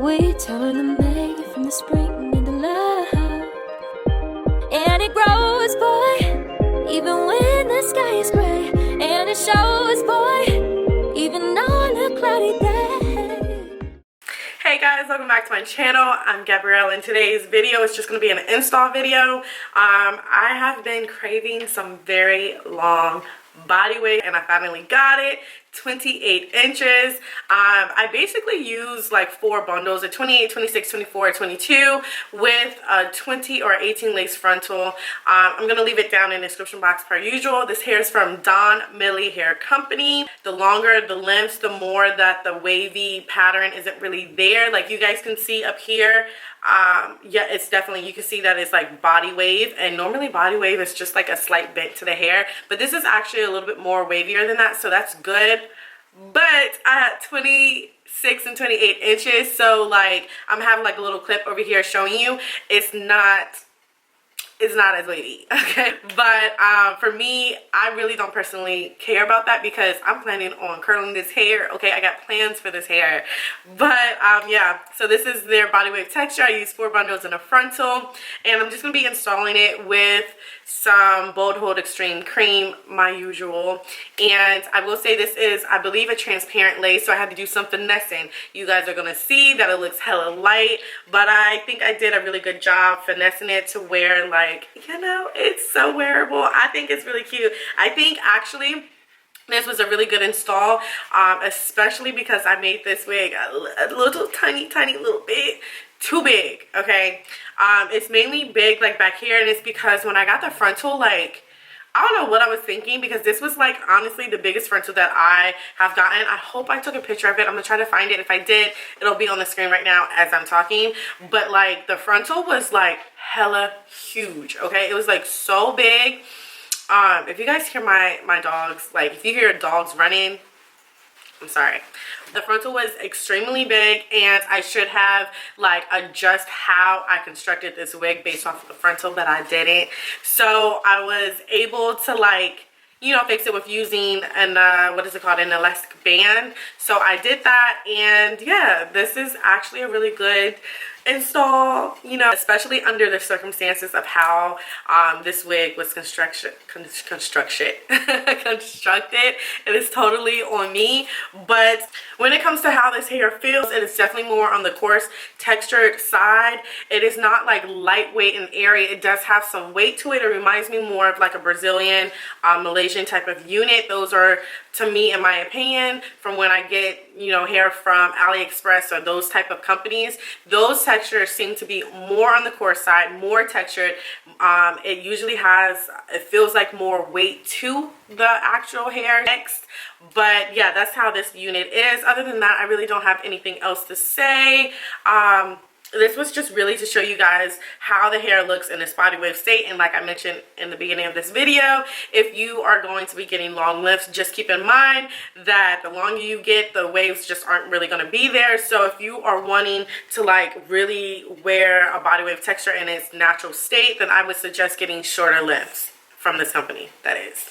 We turn the May from the spring into love, and it grows, boy, even when the sky is gray, and it shows, boy, even on a cloudy day. Hey guys, welcome back to my channel. I'm Gabrielle, and today's video is just going to be an install video. I have been craving some very long body wig, and I finally got it. 28 inches. I basically use like 4 bundles, a 28, 26, 24, 22 with a 20 or 18 lace frontal. I'm gonna leave it down in the description box per usual. This hair is from Donmily Hair Company. The longer the length, the more that the wavy pattern isn't really there. Like you guys can see up here, yeah, it's definitely, you can see that it's like body wave, and normally body wave is just like a slight bent to the hair, but this is actually a little bit more wavier than that, so that's good. But I had 26 and 28 inches, so like I'm having like a little clip over here showing you it's not as wavy, okay? But for me, I really don't personally care about that because I'm planning on curling this hair, okay? I got plans for this hair. But yeah, so this is their body wave texture. I use 4 bundles in a frontal, and I'm just gonna be installing it with some Bold Hold Extreme Cream, my usual. And I will say this is, I believe, a transparent lace, so I had to do some finessing. You guys are gonna see that it looks hella light, but I think I did a really good job finessing it to where, like, you know, it's so wearable. I think it's really cute. I think actually this was a really good install, especially because I made this wig a little tiny little bit too big, okay? It's mainly big like back here, and it's because when I got the frontal, like, I don't know what I was thinking, because this was like honestly the biggest frontal that I have gotten. I hope I took a picture of it. I'm gonna try to find it. If I did, it'll be on the screen right now as I'm talking. But like the frontal was like hella huge, okay? It was like so big. If you guys hear my dogs, like if you hear dogs running, I'm sorry. The frontal was extremely big, and I should have like adjust how I constructed this wig based off of the frontal, but I didn't. So I was able to, like, you know, fix it with using an what is it called, an elastic band. So I did that, and yeah, this is actually a really good install, you know, especially under the circumstances of how this wig was constructed. It is totally on me. But when it comes to how this hair feels, it is definitely more on the coarse textured side. It is not like lightweight and airy. It does have some weight to it. It reminds me more of like a Brazilian, Malaysian type of unit. Those are, to me, in my opinion, from when I get, you know, hair from AliExpress or those type of companies, those textures seem to be more on the coarse side, more textured. It usually has, it feels like more weight to the actual hair next. But yeah, that's how this unit is. Other than that, I really don't have anything else to say. This was just really to show you guys how the hair looks in its body wave state. And like I mentioned in the beginning of this video, if you are going to be getting long lifts, just keep in mind that the longer you get, the waves just aren't really going to be there. So if you are wanting to like really wear a body wave texture in its natural state, then I would suggest getting shorter lifts from this company, that is.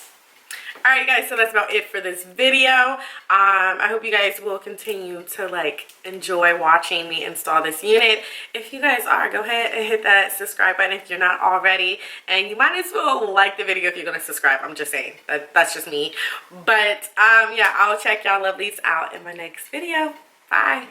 Alright guys, so that's about it for this video. I hope you guys will continue to like enjoy watching me install this unit. If you guys are, go ahead and hit that subscribe button if you're not already, and you might as well like the video if you're gonna subscribe. I'm just saying, that's just me. But yeah, I'll check y'all lovelies out in my next video. Bye.